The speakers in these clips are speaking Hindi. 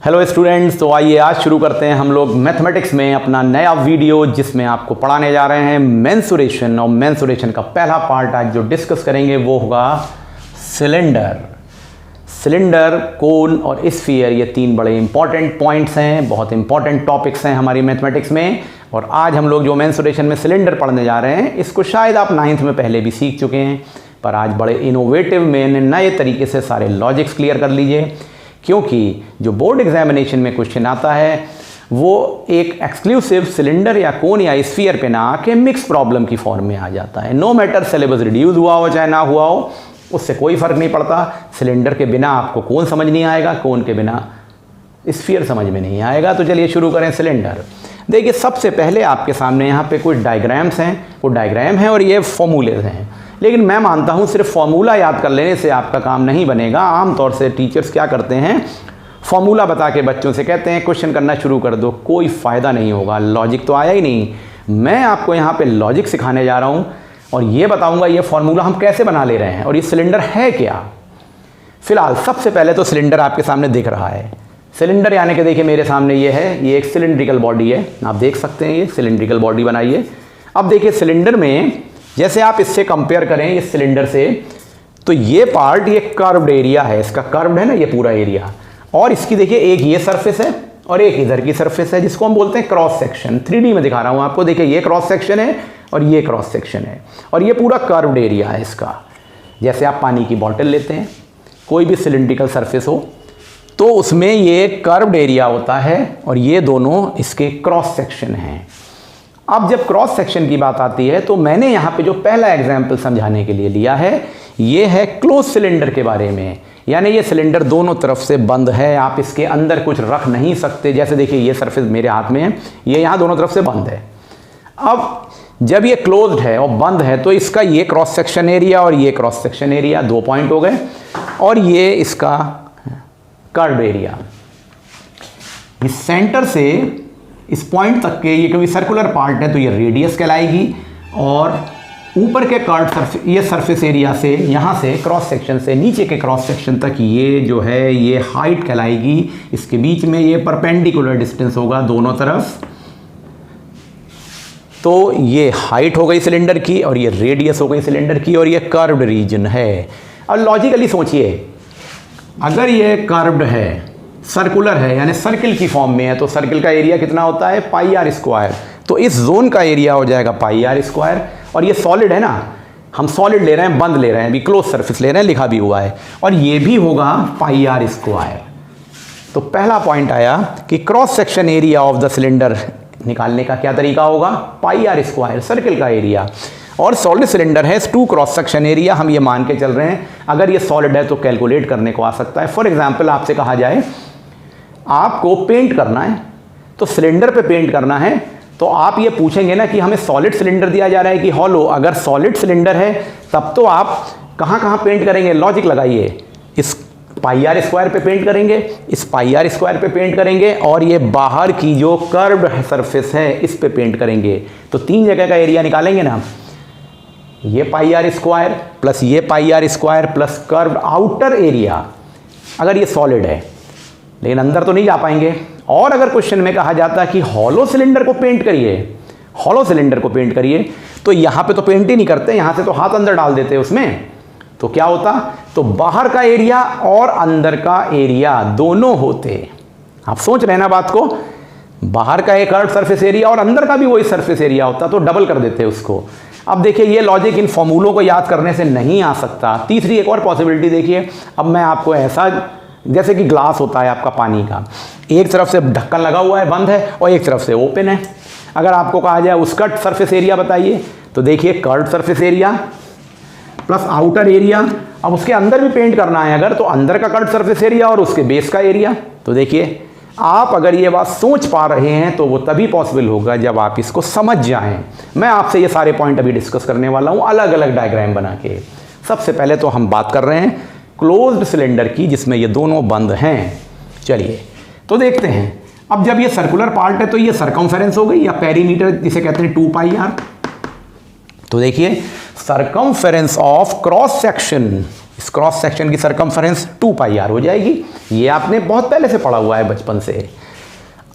हेलो स्टूडेंट्स, तो आइए आज शुरू करते हैं हम लोग मैथमेटिक्स में अपना नया वीडियो, जिसमें आपको पढ़ाने जा रहे हैं मेंसुरेशन। और मेंसुरेशन का पहला पार्ट आज जो डिस्कस करेंगे वो होगा सिलेंडर। सिलेंडर, कोन और स्फीयर, ये तीन बड़े इंपॉर्टेंट पॉइंट्स हैं, बहुत इंपॉर्टेंट टॉपिक्स हैं हमारी मैथमेटिक्स में। और आज हम लोग जो मेंसुरेशन में सिलेंडर पढ़ने जा रहे हैं, इसको शायद आप 9th में पहले भी सीख चुके हैं, पर आज बड़े इनोवेटिव में नए तरीके से सारे लॉजिक्स क्लियर कर लीजिए, क्योंकि जो बोर्ड एग्जामिनेशन में क्वेश्चन आता है वो एक एक्सक्लूसिव सिलेंडर या कोन या स्फीयर पे ना आके मिक्स प्रॉब्लम की फॉर्म में आ जाता है। नो मैटर सिलेबस रिड्यूस हुआ हो चाहे ना हुआ हो, उससे कोई फर्क नहीं पड़ता। सिलेंडर के बिना आपको कोन समझ नहीं आएगा, कोन के बिना स्फीयर समझ में नहीं आएगा। तो चलिए शुरू करें सिलेंडर। देखिए, सबसे पहले आपके सामने यहाँ पे कुछ डायग्राम्स हैं, वो डायग्राम हैं और ये फॉर्मूलेज हैं। लेकिन मैं मानता हूँ सिर्फ फॉर्मूला याद कर लेने से आपका काम नहीं बनेगा। आमतौर से टीचर्स क्या करते हैं, फॉर्मूला बता के बच्चों से कहते हैं क्वेश्चन करना शुरू कर दो, कोई फ़ायदा नहीं होगा, लॉजिक तो आया ही नहीं। मैं आपको यहाँ पे लॉजिक सिखाने जा रहा हूँ और ये बताऊँगा ये फॉर्मूला हम कैसे बना ले रहे हैं और ये सिलेंडर है क्या। फिलहाल सबसे पहले तो सिलेंडर आपके सामने दिख रहा है। सिलेंडर यानी कि देखिए मेरे सामने ये है, ये एक सिलेंड्रिकल बॉडी है, आप देख सकते हैं, ये सिलेंड्रिकल बॉडी बनाइए। अब देखिए सिलेंडर में जैसे आप इससे कंपेयर करें इस सिलेंडर से, तो ये पार्ट, ये कर्व्ड एरिया है, इसका कर्व्ड है ना ये पूरा एरिया, और इसकी देखिए एक ये सरफेस है और एक इधर की सरफेस है, जिसको हम बोलते हैं क्रॉस सेक्शन। 3D में दिखा रहा हूँ आपको, देखिए ये क्रॉस सेक्शन है और ये क्रॉस सेक्शन है, और ये पूरा कर्व्ड एरिया है इसका। जैसे आप पानी की बॉटल लेते हैं, कोई भी सिलेंड्रिकल सरफेस हो तो उसमें ये कर्व्ड एरिया होता है और ये दोनों इसके क्रॉस सेक्शन हैं। अब जब क्रॉस सेक्शन की बात आती है तो मैंने यहाँ पे जो पहला एग्जाम्पल समझाने के लिए लिया है, ये है क्लोज सिलेंडर के बारे में। यानी ये सिलेंडर दोनों तरफ से बंद है, आप इसके अंदर कुछ रख नहीं सकते। जैसे देखिए ये सरफेस मेरे हाथ में है, ये यहाँ दोनों तरफ से बंद है। अब जब ये क्लोज्ड है और बंद है तो इसका ये क्रॉस सेक्शन एरिया और ये क्रॉस सेक्शन एरिया, 2 पॉइंट हो गए, और ये इसका कर्व एरिया। इस सेंटर से इस पॉइंट तक के, ये क्योंकि सर्कुलर पार्ट है तो ये रेडियस कहलाएगी, और ऊपर के कर्व सरफेस, ये सरफेस एरिया से, यहाँ से क्रॉस सेक्शन से नीचे के क्रॉस सेक्शन तक ये जो है ये हाइट कहलाएगी। इसके बीच में ये परपेंडिकुलर डिस्टेंस होगा दोनों तरफ, तो ये हाइट हो गई सिलेंडर की और ये रेडियस हो गई सिलेंडर की, और ये कर्व्ड रीजन है। अब लॉजिकली सोचिए, अगर ये कर्व्ड है, सर्कुलर है, यानी सर्किल की फॉर्म में है, तो सर्किल का एरिया कितना होता है, पाई आर स्क्वायर। तो इस जोन का एरिया हो जाएगा पाई आर स्क्वायर। और ये सॉलिड है ना, हम सॉलिड ले रहे हैं, बंद ले रहे हैं, अभी क्लोज सरफेस ले रहे हैं, लिखा भी हुआ है, और ये भी होगा पाई आर स्क्वायर। तो पहला पॉइंट आया कि cross section area of the cylinder निकालने का क्या तरीका होगा, पाई आर स्क्वायर, सर्किल का एरिया। और सॉलिड सिलेंडर है, 2 क्रॉस सेक्शन एरिया, हम ये मान के चल रहे हैं। अगर ये सॉलिड है तो कैलकुलेट करने को आ सकता है। फॉर एग्जाम्पल आपसे कहा जाए आपको पेंट करना है, तो सिलेंडर पे पेंट करना है, तो आप ये पूछेंगे ना कि हमें सॉलिड सिलेंडर दिया जा रहा है कि हॉलो। अगर सॉलिड सिलेंडर है तब तो आप कहाँ कहाँ पेंट करेंगे, लॉजिक लगाइए। इस पाई आर स्क्वायर पे पेंट करेंगे, इस पाई आर स्क्वायर पे पेंट करेंगे, और ये बाहर की जो कर्व्ड सरफेस है इस पे पेंट करेंगे। तो 3 जगह का एरिया निकालेंगे ना, ये पाई आर स्क्वायर प्लस ये pi r square plus curved outer area, अगर ये सॉलिड है। लेकिन अंदर तो नहीं जा पाएंगे। और अगर क्वेश्चन में कहा जाता है कि हॉलो सिलेंडर को पेंट करिए, हॉलो सिलेंडर को पेंट करिए, तो यहाँ पे तो पेंट ही नहीं करते, यहाँ से तो हाथ अंदर डाल देते उसमें, तो क्या होता, तो बाहर का एरिया और अंदर का एरिया दोनों होते। आप सोच रहे हैं ना बात को, बाहर का एक कर्व सरफेस एरिया और अंदर का भी वही सरफेस एरिया होता, तो डबल कर देते उसको। अब देखिए ये लॉजिक इन फॉर्मूलों को याद करने से नहीं आ सकता। तीसरी एक और पॉसिबिलिटी देखिए, अब मैं आपको ऐसा, जैसे कि ग्लास होता है आपका पानी का, एक तरफ से ढक्कन लगा हुआ है, बंद है, और एक तरफ से ओपन है। अगर आपको कहा जाए उसका सरफेस एरिया बताइए, तो देखिए curved surface area plus outer area. अब उसके अंदर भी पेंट करना है अगर, तो अंदर का कर्व्ड सरफेस एरिया और उसके बेस का एरिया। तो देखिए आप अगर ये बात सोच पा रहे हैं तो वो तभी पॉसिबल होगा जब आप इसको समझ जाएं। मैं आपसे ये सारे पॉइंट अभी डिस्कस करने वाला हूँ अलग अलग डायग्राम बना के। सबसे पहले तो हम बात कर रहे हैं क्लोज्ड सिलेंडर की, जिसमें ये दोनों बंद हैं। चलिए तो देखते हैं। अब जब ये सर्कुलर पार्ट है तो ये सरकमफेरेंस हो गई या पेरीमीटर, जिसे कहते हैं 2 पाई आर। तो देखिए सरकमफेरेंस ऑफ क्रॉस सेक्शन, इस क्रॉस सेक्शन की सरकमफेरेंस 2 पाई आर हो जाएगी। ये आपने बहुत पहले से पढ़ा हुआ है बचपन से।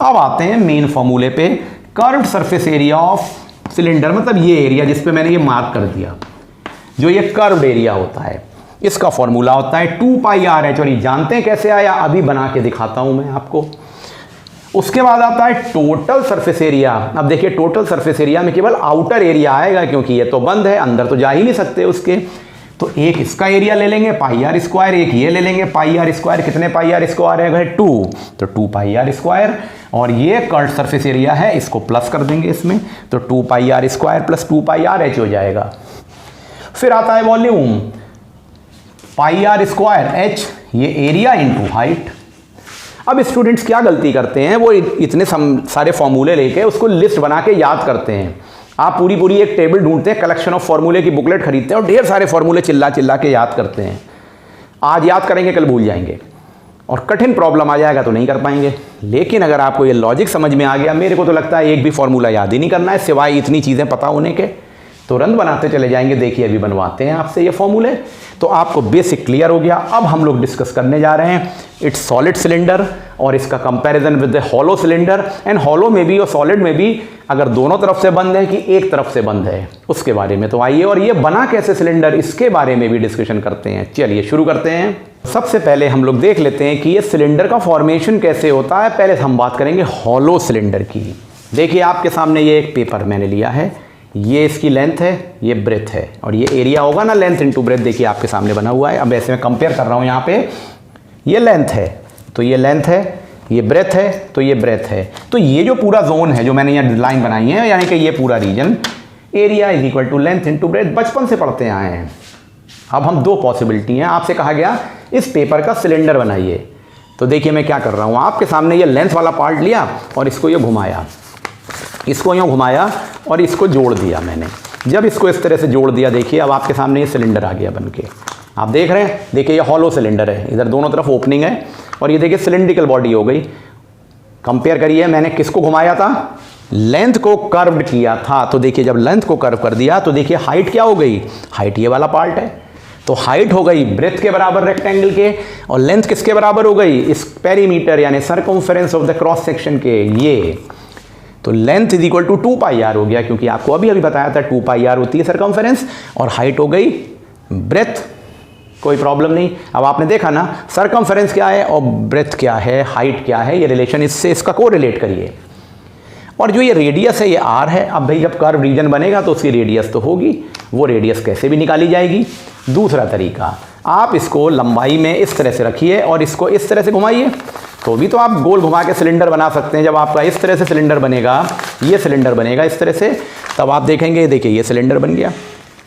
अब आते हैं मेन फॉर्मूले पे। Curved surface area of cylinder, मतलब ये एरिया जिस पे मैंने ये मार्क कर दिया, जो ये कर्व्ड एरिया होता है, इसका फॉर्मूला होता है 2πr/h। और ये जानते हैं कैसे आया, अभी बना के दिखाता हूं मैं आपको। उसके बाद आता है टोटल सरफेस एरिया। अब देखिए टोटल सरफेस एरिया में केवल आउटर एरिया आएगा, क्योंकि ये तो बंद है, अंदर तो जा ही नहीं सकते उसके। तो एक इसका एरिया ले लेंगे πr², एक ये ले लेंगे πr²। कितने πr² आ रहे हैं? 2, तो 2πr²। और ये कर्व्ड सरफेस एरिया है, इसको प्लस कर देंगे इसमें, तो 2πr² प्लस 2πr/h हो जाएगा। फिर आता है वॉल्यूम, πr²h, ये एरिया इंटू हाइट। अब स्टूडेंट्स क्या गलती करते हैं, वो इतने सारे फॉर्मूले लेके उसको लिस्ट बना के याद करते हैं। आप पूरी एक टेबल ढूंढते हैं, कलेक्शन ऑफ फॉर्मूले की बुकलेट खरीदते हैं और ढेर सारे फॉर्मूले चिल्ला के याद करते हैं। आज याद करेंगे, कल भूल जाएंगे, और कठिन प्रॉब्लम आ जाएगा तो नहीं कर पाएंगे। लेकिन अगर आपको ये लॉजिक समझ में आ गया, मेरे को तो लगता है एक भी फॉर्मूला याद ही नहीं करना है सिवाय इतनी चीज़ें पता होने के, तुरंत बनाते चले जाएंगे। देखिए अभी बनवाते हैं आपसे ये फॉर्मूले, तो आपको बेसिक क्लियर हो गया। अब हम लोग डिस्कस करने जा रहे हैं इट्स सॉलिड सिलेंडर और इसका comparison with the hollow cylinder. And hollow में भी और सॉलिड में भी अगर दोनों तरफ से बंद है कि एक तरफ से बंद है, उसके बारे में तो आइए, और ये बना कैसे सिलेंडर, इसके बारे में भी डिस्कशन करते हैं। चलिए शुरू करते हैं। सबसे पहले हम लोग देख लेते हैं कि ये सिलेंडर का फॉर्मेशन कैसे होता है। पहले हम बात करेंगे हॉलो सिलेंडर की। देखिए आपके सामने ये एक पेपर मैंने लिया है, ये इसकी लेंथ है, ये ब्रेथ है, और ये एरिया होगा ना, लेंथ इनटू ब्रेथ। देखिए आपके सामने बना हुआ है। अब ऐसे मैं कंपेयर कर रहा हूँ, यहाँ पे ये लेंथ है तो ये लेंथ है, ये ब्रेथ है तो ये ब्रेथ है। तो ये जो पूरा जोन है जो मैंने यहाँ लाइन बनाई है, यानी कि ये पूरा region, area is equal to length into breadth, बचपन से पढ़ते आए हैं। अब हम दो पॉसिबिलिटी हैं, आपसे कहा गया इस पेपर का सिलेंडर बनाइए। तो देखिए मैं क्या कर रहा हूँ, आपके सामने ये लेंथ वाला पार्ट लिया और इसको ये घुमाया, इसको यूँ घुमाया और इसको जोड़ दिया मैंने। जब इसको इस तरह से जोड़ दिया, देखिए अब आपके सामने ये सिलेंडर आ गया बनके। आप देख रहे हैं, देखिए ये हॉलो सिलेंडर है, इधर दोनों तरफ ओपनिंग है, और ये देखिए सिलेंड्रिकल बॉडी हो गई। कंपेयर करिए, मैंने किसको घुमाया था, लेंथ को कर्व्ड किया था। तो देखिए जब लेंथ को कर्व कर दिया तो देखिए हाइट क्या हो गई, हाइट ये वाला पार्ट है, तो हाइट हो गई ब्रेथ के बराबर रेक्टेंगल के, और लेंथ किसके बराबर हो गई, इस पेरीमीटर यानी circumference of the cross section के, ये। तो length is equal to 2πr हो गया, क्योंकि आपको अभी बताया था 2πr होती है सर्कमफेरेंस, और हाइट हो गई ब्रेथ, कोई प्रॉब्लम नहीं। अब आपने देखा ना सर्कमफेरेंस क्या है और ब्रेथ क्या है, हाइट क्या है, ये रिलेशन, इससे इसका को रिलेट करिए। और जो ये रेडियस है ये r है। अब भाई जब कर्व रीजन बनेगा तो उसकी रेडियस तो होगी, वो रेडियस कैसे भी निकाली जाएगी। दूसरा तरीका, आप इसको लंबाई में इस तरह से रखिए और इसको इस तरह से घुमाइए, तो भी तो आप गोल घुमा के सिलेंडर बना सकते हैं। जब आपका इस तरह से सिलेंडर बनेगा, ये सिलेंडर बनेगा इस तरह से, तब आप देखेंगे, देखिए ये सिलेंडर बन गया।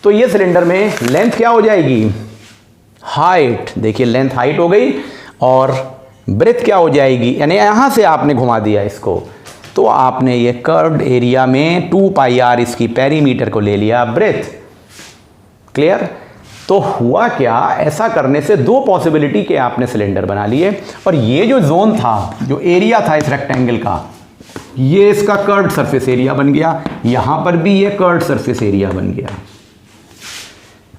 तो ये सिलेंडर में लेंथ क्या हो जाएगी, हाइट, देखिए लेंथ हाइट हो गई, और ब्रेथ क्या हो जाएगी, यानी यहाँ से आपने घुमा दिया इसको, तो आपने ये कर्व्ड एरिया में 2πr इसकी पेरीमीटर को ले लिया ब्रेथ। क्लियर। तो हुआ क्या, ऐसा करने से दो पॉसिबिलिटी के आपने सिलेंडर बना लिए, और ये जो जोन था, जो एरिया था इस रेक्टेंगल का, ये इसका कर्व्ड सरफेस एरिया बन गया, यहां पर भी ये कर्व्ड सरफेस एरिया बन गया।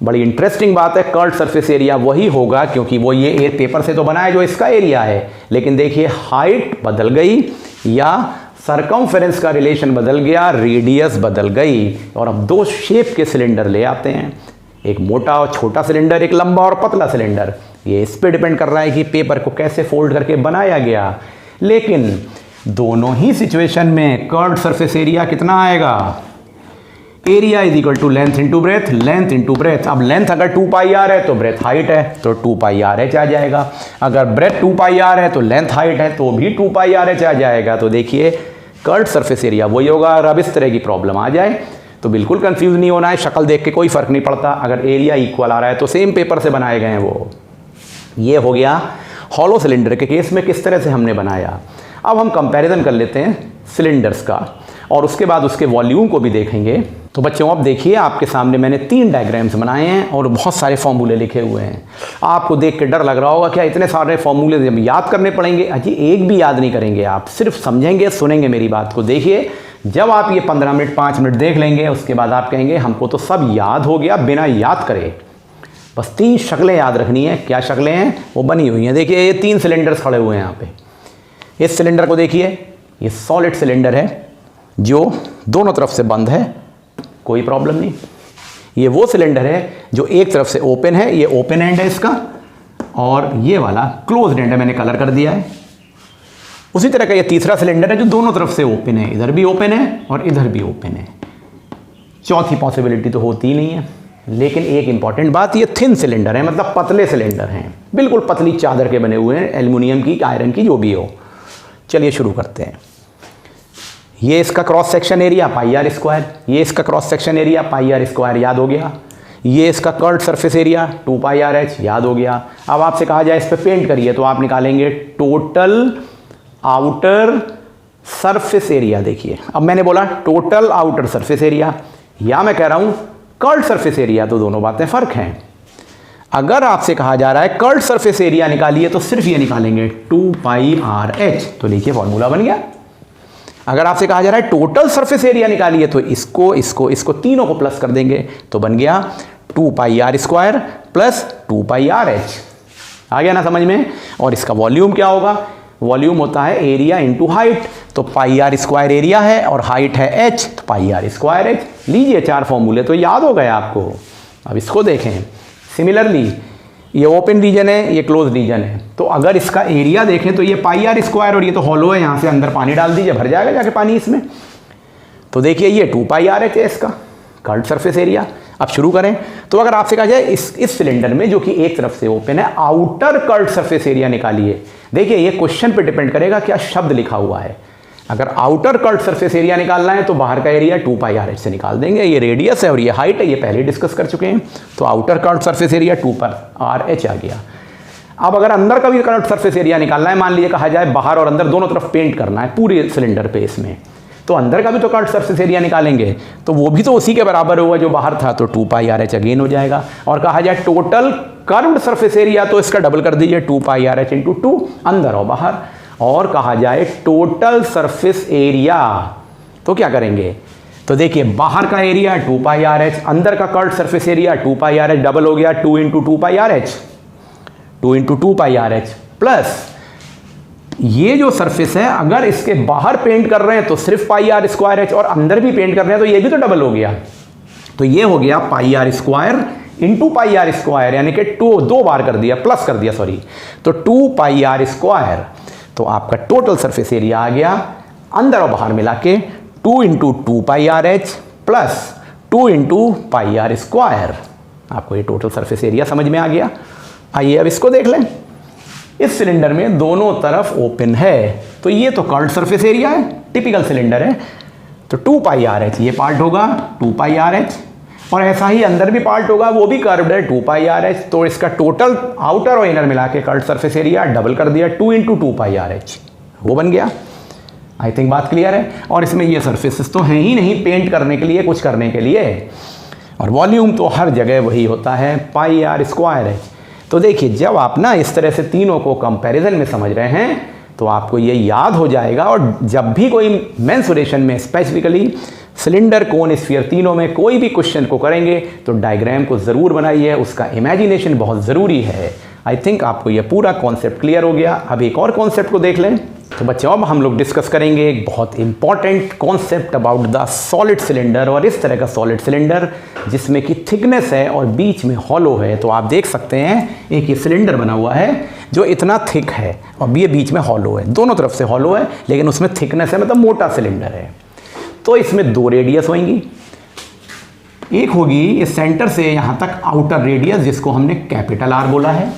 बड़ी इंटरेस्टिंग बात है, कर्व्ड सरफेस एरिया वही होगा क्योंकि वो ये एयर पेपर से तो बना है जो इसका एरिया है, लेकिन देखिए हाइट बदल गई या सरकमफेरेंस का रिलेशन बदल गया, रेडियस बदल गई। और अब दो शेप के सिलेंडर ले आते हैं, एक मोटा और छोटा सिलेंडर, एक लंबा और पतला सिलेंडर। ये इस पे डिपेंड कर रहा है कि पेपर को कैसे फोल्ड करके बनाया गया। लेकिन दोनों ही सिचुएशन में कर्व्ड सरफेस एरिया कितना आएगा, area is equal to length into breadth, length into breadth. अब लेंथ अगर 2πr है तो ब्रेथ हाइट है, तो 2πrh आ जाएगा। अगर ब्रेथ 2πr है तो लेंथ हाइट है, तो भी 2πrh आ जाएगा। तो देखिए कर्व्ड सरफेस एरिया वही होगा। और अब इस तरह की प्रॉब्लम आ जाए तो बिल्कुल कंफ्यूज नहीं होना है, शक्ल देख के कोई फर्क नहीं पड़ता। अगर एरिया इक्वल आ रहा है तो सेम पेपर से बनाए गए हैं वो। ये हो गया हॉलो सिलेंडर के केस में किस तरह से हमने बनाया। अब हम कंपैरिजन कर लेते हैं सिलेंडर्स का, और उसके बाद उसके वॉल्यूम को भी देखेंगे। तो बच्चों अब देखिए आपके सामने मैंने 3 डायग्राम्स बनाए हैं और बहुत सारे फॉर्मूले लिखे हुए हैं। आपको देख के डर लग रहा होगा क्या इतने सारे फॉर्मूले जब याद करने पड़ेंगे। अजी एक भी याद नहीं करेंगे आप, सिर्फ समझेंगे, सुनेंगे मेरी बात को। देखिए जब आप ये 15 मिनट 5 मिनट देख लेंगे, उसके बाद आप कहेंगे हमको तो सब याद हो गया बिना याद करे। बस 3 शक्लें याद रखनी है। क्या शक्लें हैं? वो बनी हुई हैं। देखिए ये 3 सिलेंडर्स खड़े हुए हैं यहाँ पे। इस सिलेंडर को देखिए, ये सॉलिड सिलेंडर है जो दोनों तरफ से बंद है, कोई प्रॉब्लम नहीं। ये वो सिलेंडर है जो एक तरफ से ओपन है, ये ओपन एंड है इसका, और ये वाला क्लोज एंड है, मैंने कलर कर दिया है। उसी तरह का ये तीसरा सिलेंडर है जो दोनों तरफ से ओपन है, इधर भी ओपन है और इधर भी ओपन है। चौथी पॉसिबिलिटी तो होती ही नहीं है। लेकिन एक इंपॉर्टेंट बात, ये थिन सिलेंडर है, मतलब पतले सिलेंडर हैं, बिल्कुल पतली चादर के बने हुए हैं, एल्युमिनियम की, आयरन की, जो भी हो। चलिए शुरू करते हैं। ये इसका cross section area pi r square, ये इसका cross section area pi r square, याद हो गया। ये इसका curved surface area 2 pi r h, याद हो गया। अब आपसे कहा जाए इस पे पेंट करिए, तो आप निकालेंगे टोटल आउटर सरफेस एरिया। देखिए अब मैंने बोला टोटल आउटर सरफेस एरिया, या मैं कह रहा हूं कर्व्ड सरफेस एरिया, तो दोनों बातें फर्क हैं। अगर आपसे कहा जा रहा है कर्व्ड सरफेस एरिया निकालिए, तो सिर्फ ये निकालेंगे 2 पाई आर एच, तो देखिए फॉर्मूला बन गया। अगर आपसे कहा जा रहा है टोटल सरफेस एरिया निकालिए, तो इसको तीनों को प्लस कर देंगे, तो बन गया 2 pi r square plus 2 pi r h. आ गया ना समझ में। और इसका वॉल्यूम क्या होगा? वॉल्यूम होता है एरिया इंटू हाइट, तो पाई आर स्क्वायर एरिया है और हाइट है एच, तो पाई आर स्क्वायर एच। लीजिए 4 फॉर्मूले तो याद हो गए आपको। अब इसको देखें, सिमिलरली ये ओपन रीजन है, ये क्लोज रीजन है, तो अगर इसका एरिया देखें तो ये पाई आर स्क्वायर, और ये तो हॉलो है, यहाँ से अंदर पानी डाल दीजिए, भर जाएगा जाके पानी इसमें। तो देखिए ये 2 पाई आर एच है इसका कर्व्ड सरफेस एरिया। अब शुरू करें, तो अगर आपसे कहा जाए इस सिलेंडर में जो कि एक तरफ से ओपन है, आउटर कर्व्ड सरफेस एरिया निकालिए। देखिए ये क्वेश्चन पे डिपेंड करेगा क्या शब्द लिखा हुआ है। अगर आउटर कर्व्ड सरफेस एरिया निकालना है तो बाहर का एरिया 2 पाई आर एच से निकाल देंगे। ये रेडियस है और ये हाइट है, ये पहले डिस्कस कर चुके हैं। तो आउटर कर्व्ड सरफेस एरिया 2 पर आर एच आ गया। अब अगर अंदर का भी कर्व्ड सरफेस एरिया निकालना है, मान लीजिए कहा जाए बाहर और अंदर दोनों तरफ पेंट करना है पूरे सिलेंडर पे इसमें, तो अंदर का भी तो कर्व्ड सरफेस एरिया निकालेंगे, तो वो भी तो उसी के बराबर होगा जो बाहर था, तो 2 पाई आर एच अगेन हो जाएगा। और कहा जाए टोटल कर्व्ड सरफेस एरिया, तो इसका डबल कर दीजिए 2 पाई आर एच इंटू 2, अंदर और बाहर। और कहा जाए टोटल सरफेस एरिया, तो क्या करेंगे? तो देखिए बाहर का एरिया 2 पाई आर एच, अंदर का curved surface area 2 pi r H, double हो गया 2 into 2 pi r H, 2 into 2 pi r h, plus ये जो सरफेस है अगर इसके बाहर पेंट कर रहे हैं तो सिर्फ पाई आर स्क्वायर एच, और अंदर भी पेंट कर रहे हैं तो ये भी तो डबल हो गया। तो ये हो गया pi r square into pi r square, यानी कि 2 बार कर दिया, प्लस कर दिया सॉरी, तो 2 पाई आर स्क्वायर। तो आपका टोटल सरफेस एरिया आ गया अंदर और बाहर मिला के 2 into 2 pi r h plus 2 into pi r square. आपको ये टोटल सरफेस एरिया समझ में आ गया। आइए अब इसको देख लें। इस सिलेंडर में दोनों तरफ ओपन है, तो ये तो कर्व्ड सरफेस एरिया है, टिपिकल सिलेंडर है, तो 2 पाई आर एच ये पार्ट होगा 2 पाई आर एच, और ऐसा ही अंदर भी पार्ट होगा, वो भी कर्व्ड है 2 पाई आर एच। तो इसका टोटल आउटर और इनर मिला के कर्व्ड सरफेस एरिया डबल कर दिया 2 इंटू 2 पाई आर एच, वो बन गया। आई थिंक बात क्लियर है। और इसमें ये सरफेसेस तो हैं ही नहीं पेंट करने के लिए, कुछ करने के लिए, और वॉल्यूम तो हर जगह वही होता है पाई आर स्क्वायर एच। तो देखिए जब आप ना इस तरह से तीनों को कंपैरिजन में समझ रहे हैं तो आपको ये याद हो जाएगा। और जब भी कोई मेंसुरेशन में स्पेसिफिकली सिलेंडर, कोन, स्फीयर तीनों में कोई भी क्वेश्चन को करेंगे तो डायग्राम को ज़रूर बनाइए, उसका इमेजिनेशन बहुत ज़रूरी है। आई थिंक आपको ये पूरा कॉन्सेप्ट क्लियर हो गया। अब एक और कॉन्सेप्ट को देख लें। तो बच्चों अब हम लोग डिस्कस करेंगे एक बहुत important concept about the solid cylinder, और इस तरह का सॉलिड सिलेंडर जिसमें कि थिकनेस है और बीच में हॉलो है। तो आप देख सकते हैं एक ये सिलेंडर बना हुआ है जो इतना थिक है और ये बीच में हॉलो है, दोनों तरफ से हॉलो है, लेकिन उसमें थिकनेस है, मतलब मोटा सिलेंडर है। तो इसमें 2 रेडियस होंगी, एक होगी इस सेंटर से यहाँ तक आउटर रेडियस जिसको हमने कैपिटल आर बोला है,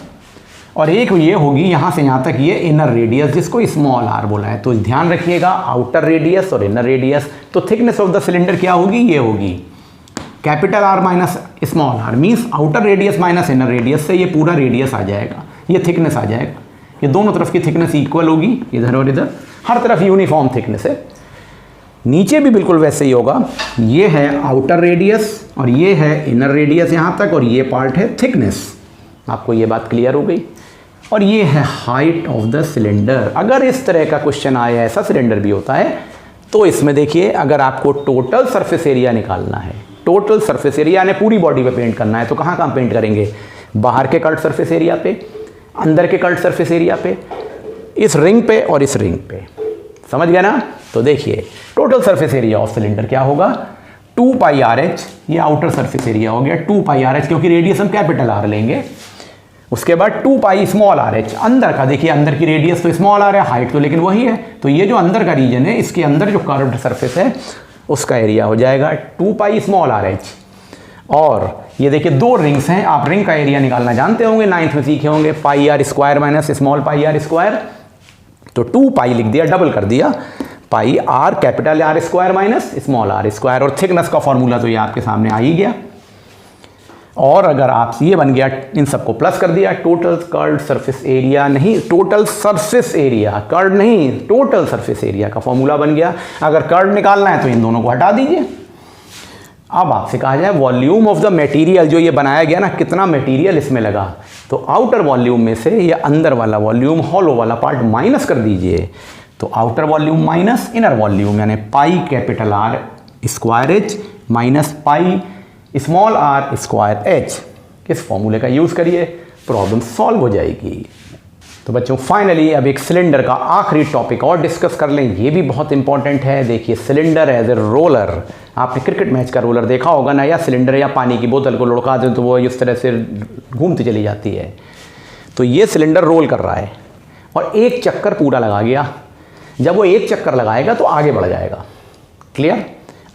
और एक ये होगी यहाँ से यहाँ तक ये इनर रेडियस जिसको स्मॉल आर बोला है। तो ध्यान रखिएगा आउटर रेडियस और इनर रेडियस। तो थिकनेस ऑफ द सिलेंडर क्या होगी? ये होगी capital R minus small r, means outer radius minus inner radius से ये पूरा रेडियस आ जाएगा, ये थिकनेस आ जाएगा। ये दोनों तरफ की थिकनेस इक्वल होगी, इधर और इधर, हर तरफ यूनिफॉर्म थिकनेस है। नीचे भी बिल्कुल वैसे ही होगा, ये है आउटर रेडियस और ये है इनर रेडियस यहाँ तक, और ये पार्ट है थिकनेस। आपको ये बात क्लियर हो गई। और ये है हाइट ऑफ द सिलेंडर। अगर इस तरह का क्वेश्चन आया, ऐसा सिलेंडर भी होता है, तो इसमें देखिए अगर आपको टोटल सरफेस एरिया निकालना है, टोटल सरफेस एरिया यानी पूरी बॉडी पे पेंट करना है, तो कहाँ कहाँ पेंट करेंगे? बाहर के कर्व्ड सरफेस एरिया पे, अंदर के कर्व्ड सरफेस एरिया पे, इस रिंग पे और इस रिंग पे। समझ गया ना? तो देखिए total surface area of cylinder क्या होगा, 2 पाई आर एच, ये आउटर सरफेस एरिया हो गया 2 पाई आर एच, क्योंकि रेडियस हम कैपिटल आर लेंगे। उसके बाद 2 पाई स्मॉल आर एच, अंदर का देखिए, अंदर की रेडियस तो स्मॉल आर है, हाइट तो लेकिन वही है, तो ये जो अंदर का रीजन है इसके अंदर जो कर्व्ड सरफेस है उसका एरिया हो जाएगा 2 पाई स्मॉल आर एच। और ये देखिए 2 रिंग्स हैं, आप रिंग का एरिया निकालना जानते होंगे, 9th में सीखे होंगे, pi r square minus small pi r square. तो 2 पाई लिख दिया, डबल कर दिया, pi r capital r square minus small r square, और थिकनेस का फॉर्मूला तो ये आपके सामने आ ही गया। और अगर आप ये बन गया, इन सबको प्लस कर दिया, टोटल कर्व्ड सरफेस एरिया, नहीं टोटल सरफेस एरिया, कर्व्ड नहीं, टोटल सरफेस एरिया का फॉर्मूला बन गया। अगर कर्व्ड निकालना है तो इन दोनों को हटा दीजिए। अब आपसे कहा जाए वॉल्यूम ऑफ द मटेरियल, जो ये बनाया गया ना, कितना मटेरियल इसमें लगा, तो आउटर वॉल्यूम में से ये अंदर वाला वॉल्यूम, हॉलो वाला पार्ट माइनस कर दीजिए। तो outer volume minus inner volume, यानी pi capital r square h minus pi small r square h. इस फॉर्मूले का यूज़ करिए, प्रॉब्लम सॉल्व हो जाएगी। तो बच्चों फाइनली अब एक सिलेंडर का आखिरी टॉपिक और डिस्कस कर लें, ये भी बहुत इंपॉर्टेंट है। देखिए सिलेंडर एज ए रोलर, आपने क्रिकेट मैच का रोलर देखा होगा ना, या सिलेंडर या पानी की बोतल को लुढ़का दें तो वो इस तरह से घूमती चली जाती है। तो ये सिलेंडर रोल कर रहा है और एक चक्कर पूरा लगा गया, जब वो एक चक्कर लगाएगा तो आगे बढ़ जाएगा। क्लियर?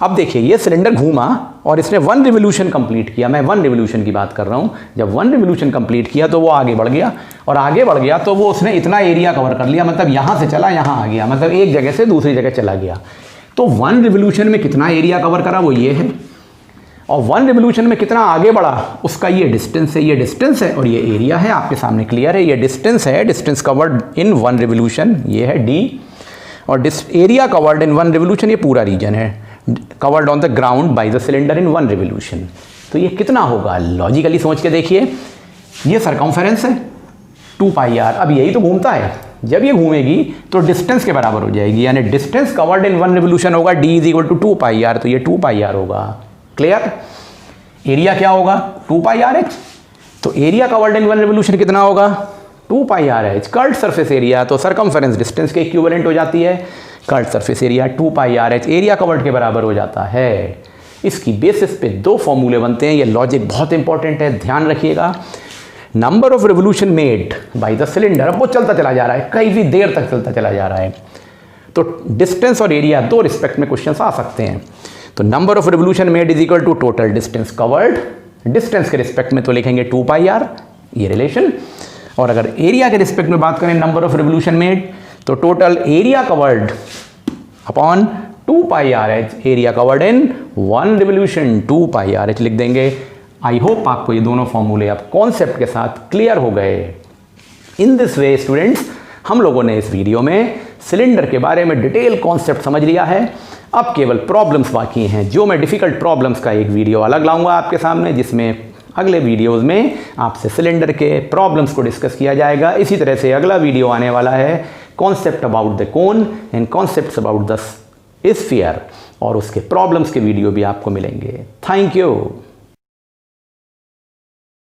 अब देखिए ये सिलेंडर घूमा और इसने 1 रिवोल्यूशन कंप्लीट किया, मैं 1 रिवोल्यूशन की बात कर रहा हूँ। जब 1 रिवोल्यूशन कंप्लीट किया तो वो आगे बढ़ गया, और आगे बढ़ गया तो वो उसने इतना एरिया कवर कर लिया, मतलब यहाँ से चला यहाँ आ गया, मतलब एक जगह से दूसरी जगह चला गया। तो 1 रिवोल्यूशन में कितना एरिया कवर करा वो ये है, और 1 रिवोल्यूशन में कितना आगे बढ़ा उसका ये डिस्टेंस है, ये डिस्टेंस है और ये एरिया है, आपके सामने क्लियर है। ये डिस्टेंस है, डिस्टेंस कवर्ड इन 1 रिवोल्यूशन, ये है d, और एरिया कवर्ड इन 1 रिवोल्यूशन, ये पूरा रीजन है, covered on the ground by the cylinder in 1 revolution. तो ये कितना होगा, लॉजिकली सोच के देखिए, ये सरकमफेरेंस है 2 पाई आर, अब यही तो घूमता है, जब ये घूमेगी तो डिस्टेंस के बराबर हो जाएगी, यानी डिस्टेंस कवर्ड इन 1 रिवोल्यूशन होगा d is equal to 2 pi r, तो ये 2 पाई आर होगा। क्लियर? एरिया क्या होगा 2 पाई आर एच, तो एरिया कवर्ड इन 1 रिवोल्यूशन कितना होगा 2 pi r h. Curved surface area तो सरकमफेरेंस डिस्टेंस के इक्विवेलेंट हो जाती है, curved surface area 2 pi r h area covered के बराबर हो जाता है। इसकी बेसिस पे 2 फॉर्मूले बनते हैं, ये लॉजिक बहुत इंपॉर्टेंट है, ध्यान रखिएगा। Number of revolution made by the cylinder, अब वो चलता चला जा रहा है, कई भी देर तक चलता चला जा रहा है, तो डिस्टेंस और एरिया 2 रिस्पेक्ट में क्वेश्चन आ सकते हैं। तो number of revolution made is equal to total distance covered, distance के रिस्पेक्ट में तो लिखेंगे 2 पाई आर, ये रिलेशन, और अगर एरिया के रिस्पेक्ट में बात करें नंबर ऑफ रिवोल्यूशन मेड, तो total area covered upon 2 pi r h, area covered in 1 revolution 2 pi r H लिख देंगे। आई होप आपको ये दोनों फॉर्मूले अब कॉन्सेप्ट के साथ क्लियर हो गए। इन दिस वे स्टूडेंट्स, हम लोगों ने इस वीडियो में सिलेंडर के बारे में डिटेल कॉन्सेप्ट समझ लिया है। अब केवल प्रॉब्लम्स बाकी हैं, जो मैं डिफ़िकल्ट प्रॉब्लम्स का एक वीडियो अलग लाऊंगा आपके सामने, जिसमें अगले वीडियोस में आपसे सिलेंडर के प्रॉब्लम्स को डिस्कस किया जाएगा। इसी तरह से अगला वीडियो आने वाला है concept about the cone and concepts about the sphere, और उसके प्रॉब्लम्स के वीडियो भी आपको मिलेंगे। Thank you.